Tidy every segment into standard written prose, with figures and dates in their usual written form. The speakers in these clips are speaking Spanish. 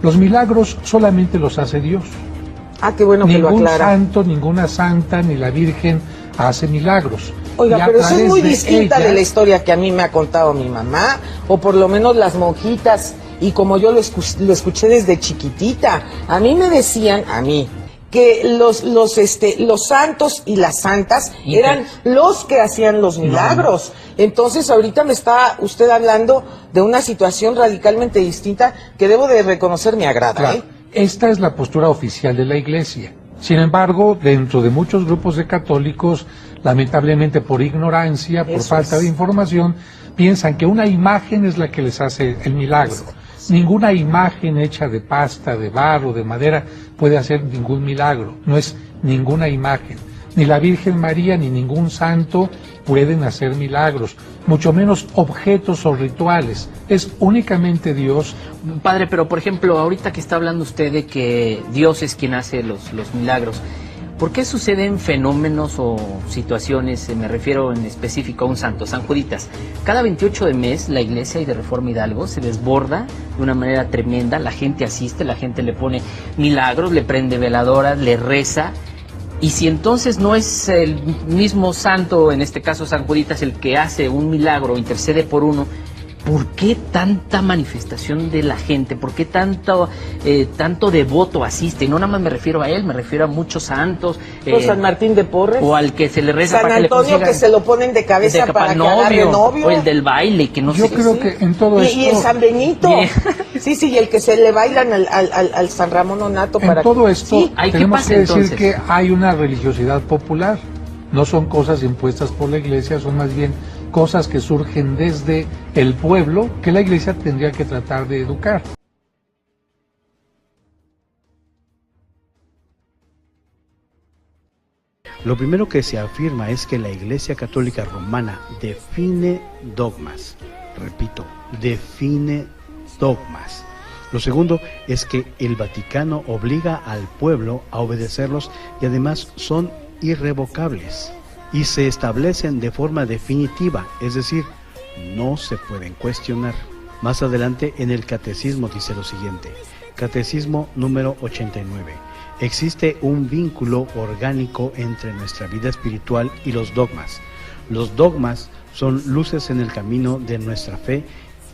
Los milagros solamente los hace Dios. Ah, qué bueno que lo aclara. Ningún santo, ninguna santa, ni la Virgen hace milagros. Oiga, pero eso es muy distinta de la historia que a mí me ha contado mi mamá, o por lo menos las monjitas, y como yo lo escuché desde chiquitita. A mí me decían, que los santos y las santas eran los que hacían los milagros. Entonces ahorita me está usted hablando de una situación radicalmente distinta que debo de reconocer me agrada. Claro. Esta es la postura oficial de la Iglesia. Sin embargo, dentro de muchos grupos de católicos, lamentablemente por ignorancia, por falta de información, piensan que una imagen es la que les hace el milagro. Ninguna imagen hecha de pasta, de barro, de madera puede hacer ningún milagro. No es ninguna imagen. Ni la Virgen María ni ningún santo pueden hacer milagros, mucho menos objetos o rituales. Es únicamente Dios. Padre, pero por ejemplo, ahorita que está hablando usted de que Dios es quien hace los milagros, ¿por qué suceden fenómenos o situaciones, me refiero en específico a un santo, San Juditas? Cada 28 de mes la iglesia y de Reforma Hidalgo se desborda de una manera tremenda, la gente asiste, la gente le pone milagros, le prende veladoras, le reza, y si entonces no es el mismo santo, en este caso San Juditas, el que hace un milagro, intercede por uno, ¿por qué tanta manifestación de la gente? ¿Por qué tanto devoto asiste? Y no nada más me refiero a él, me refiero a muchos santos. San Martín de Porres. O al que se le reza San para que Antonio, que se lo ponen de cabeza para que agarre novio. O el del baile, que no sé. Yo creo que en todo esto... Y el San Benito. Sí, y el que se le bailan al San Ramón Nonato. En todo esto tenemos que decir entonces? Que hay una religiosidad popular. No son cosas impuestas por la Iglesia, son más bien cosas que surgen desde el pueblo que la Iglesia tendría que tratar de educar. Lo primero que se afirma es que la Iglesia Católica Romana define dogmas. Repito, define dogmas. Lo segundo es que el Vaticano obliga al pueblo a obedecerlos y además son irrevocables y se establecen de forma definitiva, es decir, no se pueden cuestionar. Más adelante en el Catecismo dice lo siguiente, Catecismo número 89. Existe un vínculo orgánico entre nuestra vida espiritual y los dogmas. Los dogmas son luces en el camino de nuestra fe,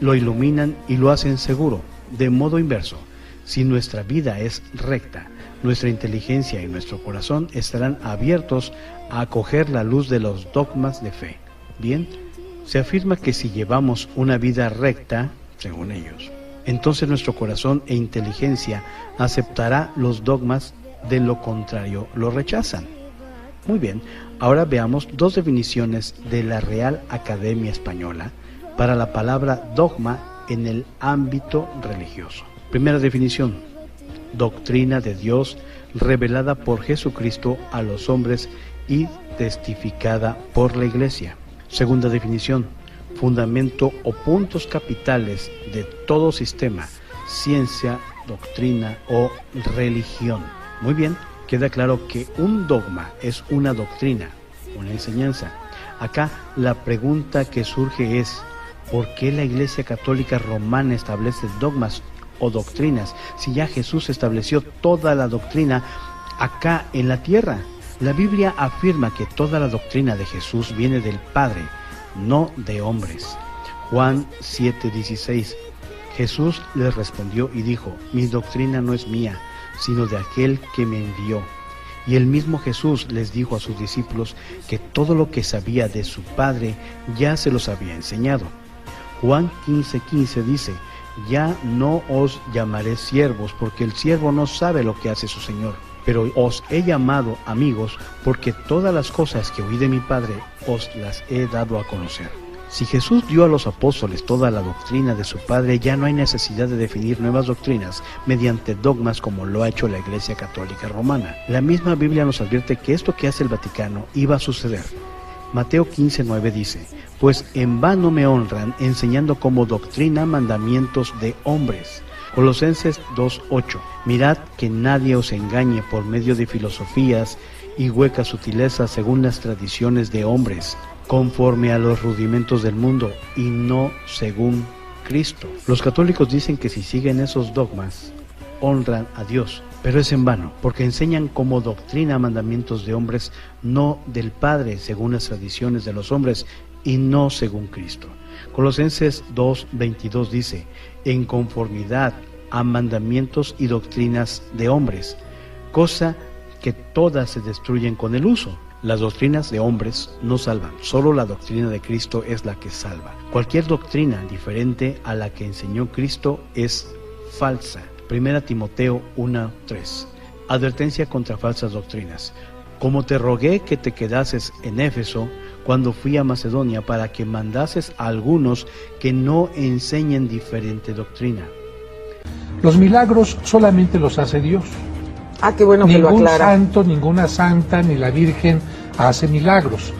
lo iluminan y lo hacen seguro. De modo inverso, si nuestra vida es recta, nuestra inteligencia y nuestro corazón estarán abiertos a acoger la luz de los dogmas de fe. Bien, se afirma que si llevamos una vida recta, según ellos, entonces nuestro corazón e inteligencia aceptará los dogmas, de lo contrario lo rechazan. Muy bien, ahora veamos dos definiciones de la Real Academia Española para la palabra dogma en el ámbito religioso. Primera definición: doctrina de Dios revelada por Jesucristo a los hombres y testificada por la Iglesia. Segunda definición: fundamento o puntos capitales de todo sistema, ciencia, doctrina o religión. Muy bien, queda claro que un dogma es una doctrina, una enseñanza. Acá la pregunta que surge es: ¿por qué la Iglesia Católica Romana establece dogmas o doctrinas si ya Jesús estableció toda la doctrina acá en la tierra? La Biblia afirma que toda la doctrina de Jesús viene del Padre, no de hombres. Juan 7:16. Jesús les respondió y dijo: mi doctrina no es mía, sino de aquel que me envió. Y el mismo Jesús les dijo a sus discípulos que todo lo que sabía de su Padre ya se los había enseñado. Juan 15:15 dice: ya no os llamaré siervos, porque el siervo no sabe lo que hace su Señor, pero os he llamado amigos, porque todas las cosas que oí de mi Padre os las he dado a conocer. Si Jesús dio a los apóstoles toda la doctrina de su Padre, ya no hay necesidad de definir nuevas doctrinas mediante dogmas como lo ha hecho la Iglesia Católica Romana. La misma Biblia nos advierte que esto que hace el Vaticano iba a suceder. Mateo 15:9 dice: pues en vano me honran enseñando como doctrina mandamientos de hombres. Colosenses 2:8. Mirad que nadie os engañe por medio de filosofías y huecas sutilezas según las tradiciones de hombres, conforme a los rudimentos del mundo y no según Cristo. Los católicos dicen que si siguen esos dogmas, honran a Dios, pero es en vano, porque enseñan como doctrina mandamientos de hombres, no del Padre, según las tradiciones de los hombres, y no según Cristo. Colosenses 2:22 dice, en conformidad a mandamientos y doctrinas de hombres, cosa que todas se destruyen con el uso. Las doctrinas de hombres no salvan, solo la doctrina de Cristo es la que salva. Cualquier doctrina diferente a la que enseñó Cristo es falsa. 1 Timoteo 1:3. Advertencia contra falsas doctrinas. Como te rogué que te quedases en Éfeso cuando fui a Macedonia, para que mandases a algunos que no enseñen diferente doctrina. Los milagros solamente los hace Dios. Ah, qué bueno que lo aclara. Ningún santo, ninguna santa, ni la Virgen hace milagros.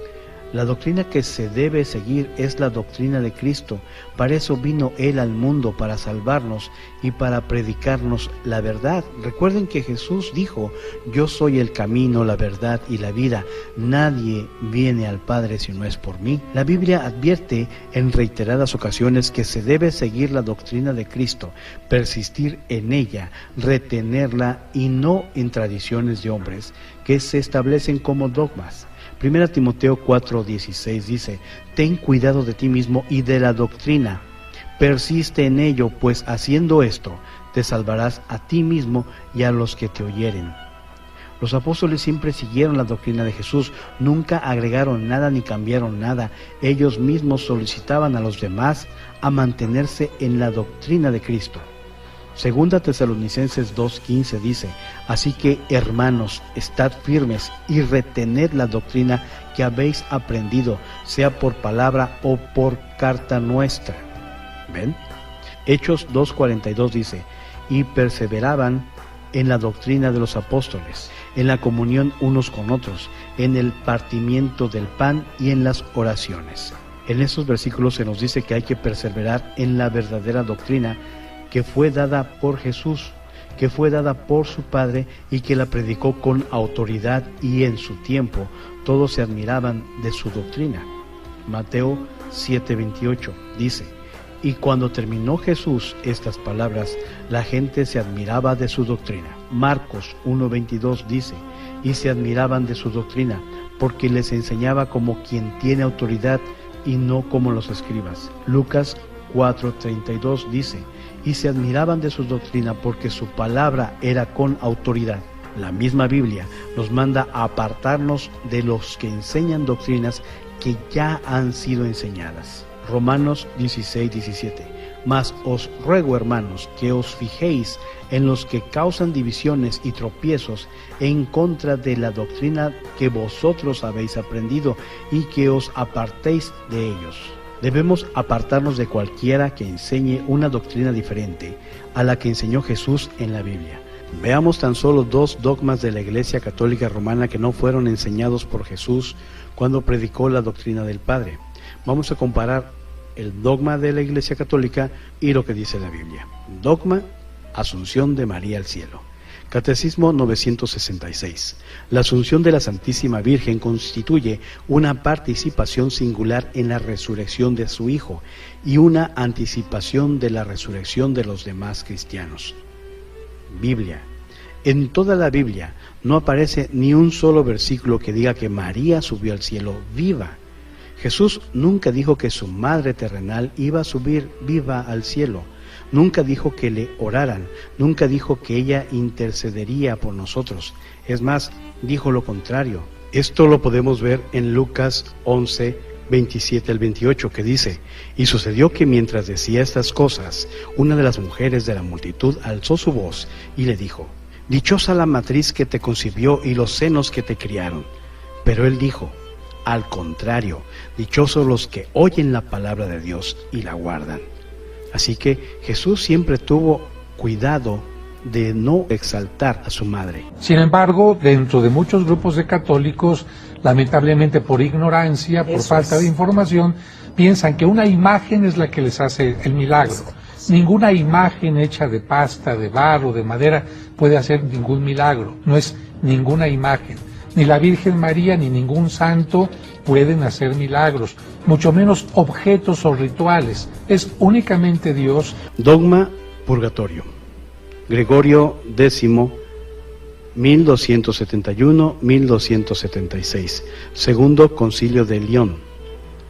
La doctrina que se debe seguir es la doctrina de Cristo. Para eso vino Él al mundo, para salvarnos y para predicarnos la verdad. Recuerden que Jesús dijo, yo soy el camino, la verdad y la vida. Nadie viene al Padre si no es por mí. La Biblia advierte en reiteradas ocasiones que se debe seguir la doctrina de Cristo, persistir en ella, retenerla y no en tradiciones de hombres que se establecen como dogmas. 1 Timoteo 4:16 dice, ten cuidado de ti mismo y de la doctrina, persiste en ello, pues haciendo esto te salvarás a ti mismo y a los que te oyeren. Los apóstoles siempre siguieron la doctrina de Jesús, nunca agregaron nada ni cambiaron nada. Ellos mismos solicitaban a los demás a mantenerse en la doctrina de Cristo. Segunda Tesalonicenses 2:15 dice, así que, hermanos, estad firmes y retened la doctrina que habéis aprendido, sea por palabra o por carta nuestra. ¿Ven? Hechos 2:42 dice, y perseveraban en la doctrina de los apóstoles, en la comunión unos con otros, en el partimiento del pan y en las oraciones. En estos versículos se nos dice que hay que perseverar en la verdadera doctrina que fue dada por Jesús, que fue dada por su Padre y que la predicó con autoridad, y en su tiempo todos se admiraban de su doctrina. Mateo 7:28 dice, y cuando terminó Jesús estas palabras, la gente se admiraba de su doctrina. Marcos 1:22 dice, y se admiraban de su doctrina, porque les enseñaba como quien tiene autoridad y no como los escribas. Lucas 4:32 dice, y se admiraban de su doctrina porque su palabra era con autoridad. La misma Biblia nos manda a apartarnos de los que enseñan doctrinas que ya han sido enseñadas. Romanos 16:17. Mas os ruego, hermanos, que os fijéis en los que causan divisiones y tropiezos en contra de la doctrina que vosotros habéis aprendido, y que os apartéis de ellos. Debemos apartarnos de cualquiera que enseñe una doctrina diferente a la que enseñó Jesús en la Biblia. Veamos tan solo 2 dogmas de la Iglesia Católica Romana que no fueron enseñados por Jesús cuando predicó la doctrina del Padre. Vamos a comparar el dogma de la Iglesia Católica y lo que dice la Biblia. Dogma: Asunción de María al cielo. Catecismo 966. La asunción de la Santísima Virgen constituye una participación singular en la resurrección de su Hijo y una anticipación de la resurrección de los demás cristianos. Biblia. En toda la Biblia no aparece ni un solo versículo que diga que María subió al cielo viva. Jesús nunca dijo que su madre terrenal iba a subir viva al cielo. Nunca dijo que le oraran, nunca dijo que ella intercedería por nosotros. Es más, dijo lo contrario. Esto lo podemos ver en Lucas 11, 27 al 28, que dice, y sucedió que mientras decía estas cosas, una de las mujeres de la multitud alzó su voz y le dijo, dichosa la matriz que te concibió y los senos que te criaron. Pero él dijo, al contrario, dichosos los que oyen la palabra de Dios y la guardan. Así que Jesús siempre tuvo cuidado de no exaltar a su madre. Sin embargo, dentro de muchos grupos de católicos, lamentablemente por ignorancia, por falta de información, piensan que una imagen es la que les hace el milagro. Ninguna imagen hecha de pasta, de barro, de madera puede hacer ningún milagro. No es ninguna imagen. Ni la Virgen María ni ningún santo pueden hacer milagros, mucho menos objetos o rituales. Es únicamente Dios. Dogma: Purgatorio. Gregorio X, 1271-1276. Segundo Concilio de León,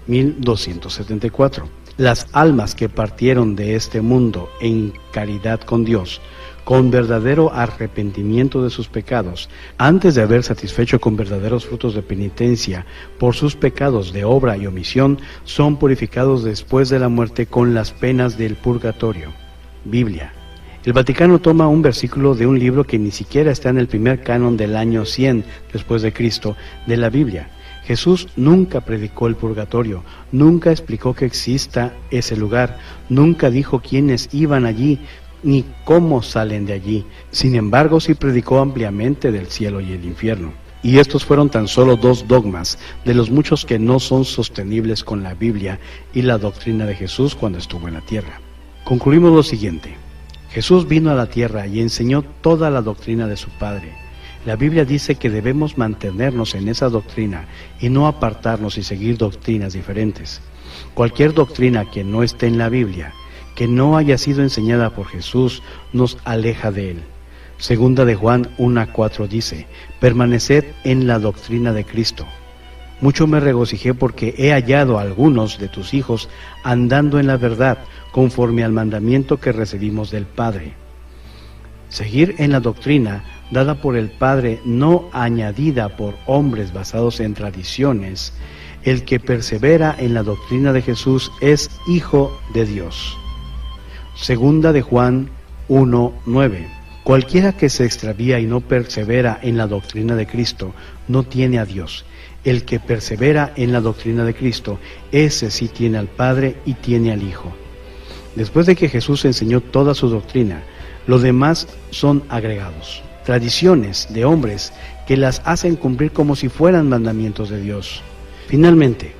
1274. Las almas que partieron de este mundo en caridad con Dios, con verdadero arrepentimiento de sus pecados, antes de haber satisfecho con verdaderos frutos de penitencia por sus pecados de obra y omisión, son purificados después de la muerte con las penas del purgatorio. Biblia. El Vaticano toma un versículo de un libro que ni siquiera está en el primer canon del año 100 después de Cristo de la Biblia. Jesús nunca predicó el purgatorio, nunca explicó que exista ese lugar, nunca dijo quiénes iban allí, ni cómo salen de allí. Sin embargo, sí predicó ampliamente del cielo y el infierno. Y estos fueron tan solo 2 dogmas de los muchos que no son sostenibles con la Biblia y la doctrina de Jesús cuando estuvo en la tierra. Concluimos lo siguiente. Jesús vino a la tierra y enseñó toda la doctrina de su Padre. La Biblia dice que debemos mantenernos en esa doctrina y no apartarnos y seguir doctrinas diferentes. Cualquier doctrina que no esté en la Biblia, que no haya sido enseñada por Jesús, nos aleja de Él. Segunda de Juan 1:4 dice, permaneced en la doctrina de Cristo. Mucho me regocijé porque he hallado a algunos de tus hijos andando en la verdad, conforme al mandamiento que recibimos del Padre. Seguir en la doctrina dada por el Padre, no añadida por hombres basados en tradiciones. El que persevera en la doctrina de Jesús es hijo de Dios. Segunda de Juan 1:9. Cualquiera que se extravía y no persevera en la doctrina de Cristo no tiene a Dios. El que persevera en la doctrina de Cristo, ese sí tiene al Padre y tiene al Hijo. Después de que Jesús enseñó toda su doctrina, lo demás son agregados, tradiciones de hombres que las hacen cumplir como si fueran mandamientos de Dios. Finalmente,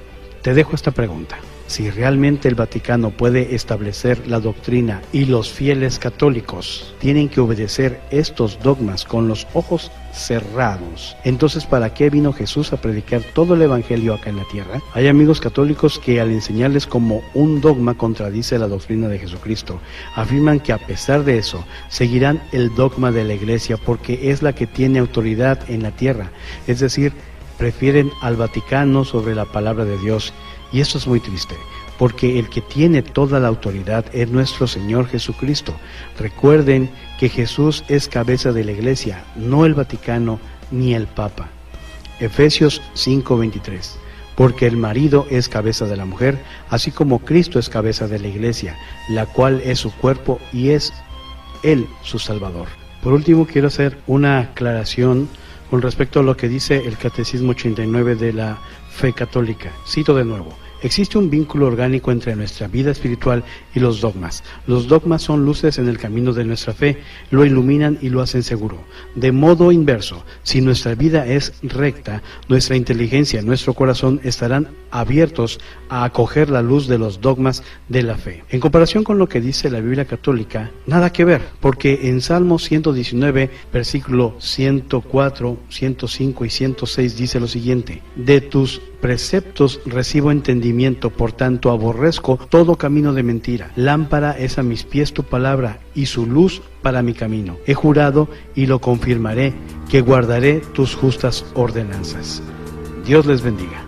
te dejo esta pregunta. Si realmente el Vaticano puede establecer la doctrina y los fieles católicos tienen que obedecer estos dogmas con los ojos cerrados, entonces ¿para qué vino Jesús a predicar todo el Evangelio acá en la tierra? Hay amigos católicos que al enseñarles como un dogma contradice la doctrina de Jesucristo, afirman que a pesar de eso seguirán el dogma de la Iglesia porque es la que tiene autoridad en la tierra, es decir, prefieren al Vaticano sobre la palabra de Dios. Y esto es muy triste, porque el que tiene toda la autoridad es nuestro Señor Jesucristo. Recuerden que Jesús es cabeza de la Iglesia, no el Vaticano ni el Papa. Efesios 5:23. Porque el marido es cabeza de la mujer, así como Cristo es cabeza de la Iglesia, la cual es su cuerpo y es Él su Salvador. Por último, quiero hacer una aclaración con respecto a lo que dice el Catecismo 89 de la Fe Católica. Cito de nuevo. Existe un vínculo orgánico entre nuestra vida espiritual y los dogmas. Los dogmas son luces en el camino de nuestra fe, lo iluminan y lo hacen seguro. De modo inverso, si nuestra vida es recta, nuestra inteligencia, nuestro corazón estarán abiertos a acoger la luz de los dogmas de la fe. En comparación con lo que dice la Biblia católica, nada que ver, porque en Salmo 119, versículo 104, 105 y 106 dice lo siguiente: de tus preceptos recibo entendimiento, por tanto aborrezco todo camino de mentira. Lámpara es a mis pies tu palabra y su luz para mi camino. He jurado y lo confirmaré, que guardaré tus justas ordenanzas. Dios les bendiga.